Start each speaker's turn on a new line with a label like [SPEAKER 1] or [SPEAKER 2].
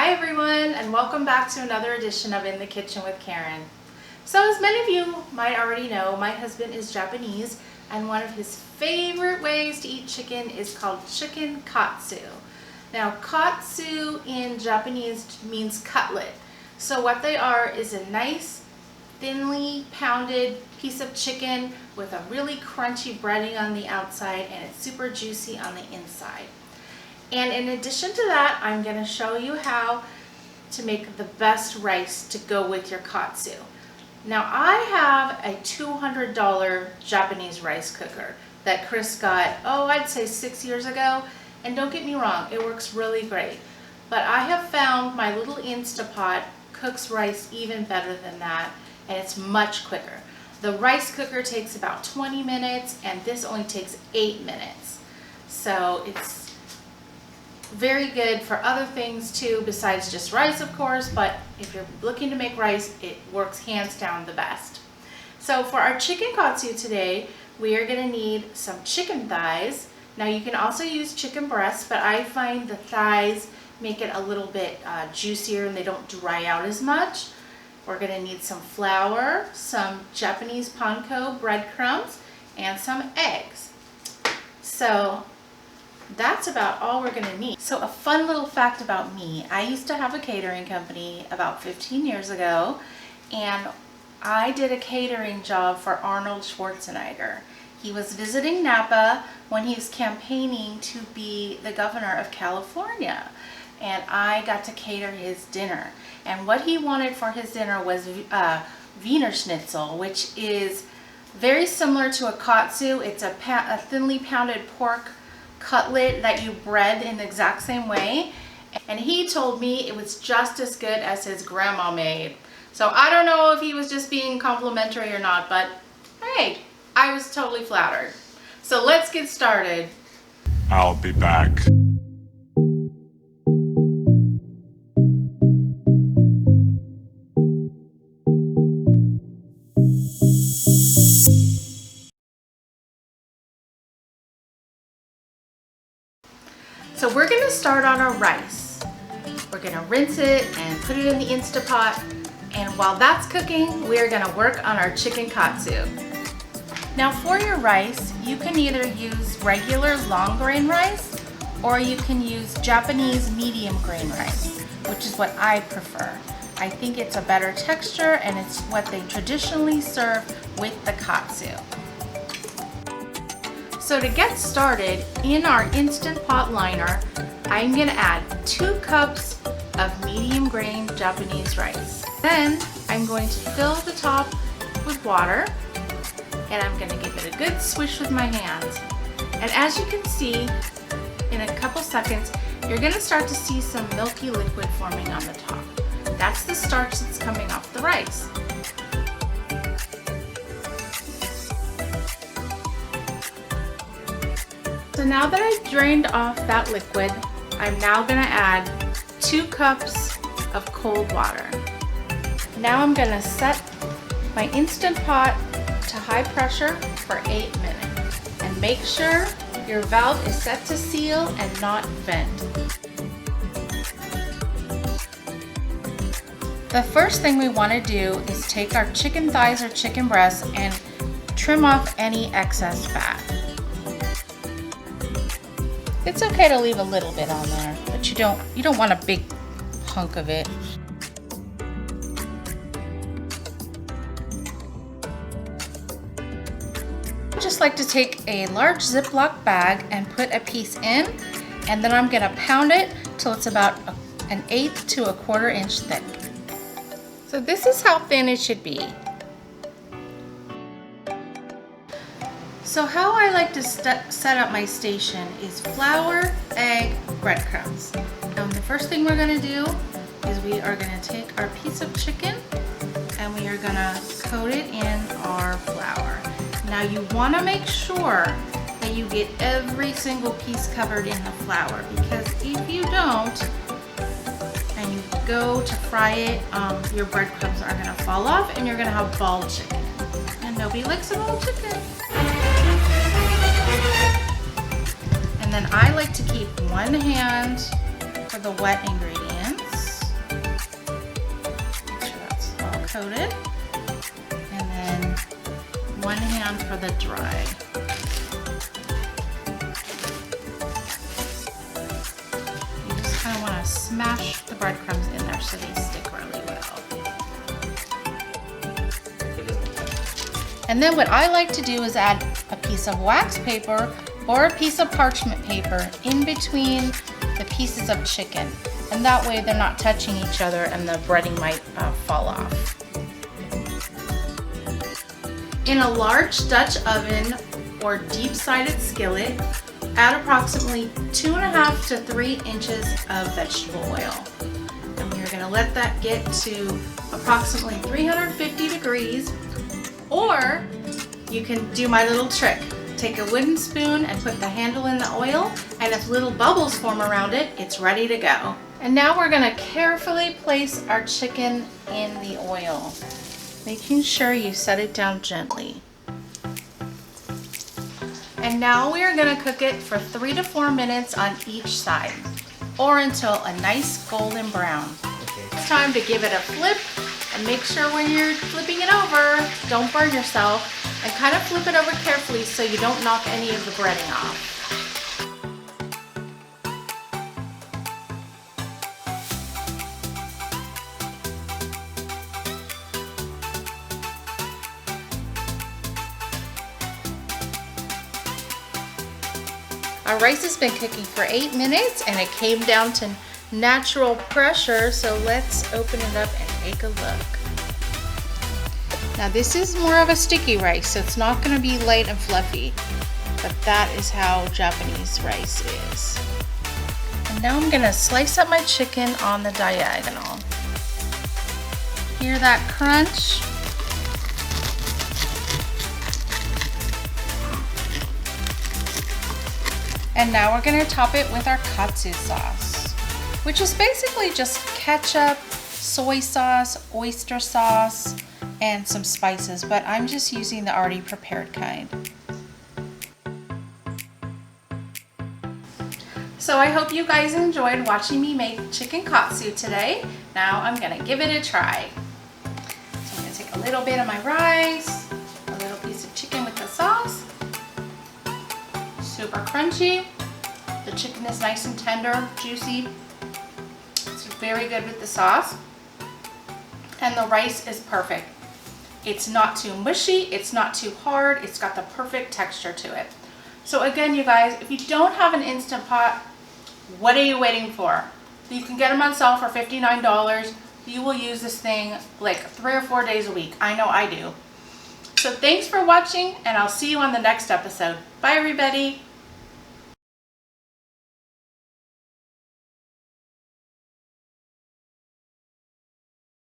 [SPEAKER 1] Hi everyone, and welcome back to another edition of In the Kitchen with Karen. So as many of you might already know, my husband is Japanese, and one of his favorite ways to eat chicken is called chicken katsu. Now katsu in Japanese means cutlet. So what they are is a nice thinly pounded piece of chicken with a really crunchy breading on the outside, and it's super juicy on the inside. And in addition to that, I'm going to show you how to make the best rice to go with your katsu. Now I have a $200 Japanese rice cooker that Chris got, I'd say 6 years ago. And don't get me wrong, it works really great. But I have found my little Instapot cooks rice even better than that, and it's much quicker. The rice cooker takes about 20 minutes, and this only takes 8 minutes. So it's very good for other things too, besides just rice of course, but if you're looking to make rice, it works hands down the best. So for our chicken katsu today, we are going to need some chicken thighs. Now you can also use chicken breasts, but I find the thighs make it a little bit juicier and they don't dry out as much. We're going to need some flour, some Japanese Panko breadcrumbs, and some eggs. So that's about all we're gonna need. So a fun little fact about me, I used to have a catering company about 15 years ago, and I did a catering job for Arnold Schwarzenegger. He was visiting Napa when he was campaigning to be the governor of California, and I got to cater his dinner. And what he wanted for his dinner was Wiener Schnitzel, which is very similar to a katsu. It's a thinly pounded pork cutlet that you bread in the exact same way, and he told me it was just as good as his grandma made. So I don't know if he was just being complimentary or not, but hey, I was totally flattered. So let's get started.
[SPEAKER 2] I'll be back.
[SPEAKER 1] So we're going to start on our rice. We're going to rinse it and put it in the Instapot. And while that's cooking, we are going to work on our chicken katsu. Now for your rice, you can either use regular long grain rice or you can use Japanese medium grain rice, which is what I prefer. I think it's a better texture and it's what they traditionally serve with the katsu. So to get started, in our Instant Pot liner, I'm going to add 2 cups of medium grain Japanese rice. Then I'm going to fill the top with water, and I'm going to give it a good swish with my hands. And as you can see, in a couple seconds, you're going to start to see some milky liquid forming on the top. That's the starch that's coming off the rice. So now that I've drained off that liquid, I'm now going to add 2 cups of cold water. Now I'm going to set my Instant Pot to high pressure for 8 minutes. And make sure your valve is set to seal and not vent. The first thing we want to do is take our chicken thighs or chicken breasts and trim off any excess fat. It's okay to leave a little bit on there, but you don't want a big hunk of it. I just like to take a large Ziploc bag and put a piece in, and then I'm going to pound it till it's about an 1/8 to 1/4 inch thick. So this is how thin it should be. So how I like to set up my station is flour, egg, breadcrumbs. And the first thing we're going to do is we are going to take our piece of chicken and we are going to coat it in our flour. Now you want to make sure that you get every single piece covered in the flour, because if you don't and you go to fry it, your breadcrumbs are going to fall off and you're going to have bald chicken. And nobody likes a bald chicken. And then I like to keep one hand for the wet ingredients coated. And then one hand for the dry. You just kind of want to smash the breadcrumbs in there so they stick really well. And then what I like to do is add a piece of wax paper or a piece of parchment paper in between the pieces of chicken. And that way they're not touching each other and the breading might fall off. In a large Dutch oven or deep-sided skillet, add approximately 2.5 to 3 inches of vegetable oil. And we're gonna let that get to approximately 350 degrees, or you can do my little trick. Take a wooden spoon and put the handle in the oil, and if little bubbles form around it, it's ready to go. And now we're gonna carefully place our chicken in the oil, making sure you set it down gently. And now we are gonna cook it for 3 to 4 minutes on each side, or until a nice golden brown. It's time to give it a flip, and make sure when you're flipping it over, don't burn yourself, and kind of flip it over carefully so you don't knock any of the breading off. Our rice has been cooking for 8 minutes and it came down to natural pressure, so let's open it up and take a look. Now this is more of a sticky rice, so it's not going to be light and fluffy, but that is how Japanese rice is. And now I'm going to slice up my chicken on the diagonal. Hear that crunch? And now we're going to top it with our Katsu sauce, which is basically just ketchup, soy sauce, oyster sauce, and some spices, but I'm just using the already prepared kind. So I hope you guys enjoyed watching me make chicken katsu today. Now I'm gonna give it a try. So I'm gonna take a little bit of my rice, a little piece of chicken with the sauce. Super crunchy. The chicken is nice and tender, juicy. It's very good with the sauce. And the rice is perfect. It's not too mushy, it's not too hard, it's got the perfect texture to it. So again, you guys, if you don't have an Instant Pot, what are you waiting for? You can get them on sale for $59. You will use this thing like 3 or 4 days a week. I know I do. So thanks for watching, and I'll see you on the next episode. Bye, everybody.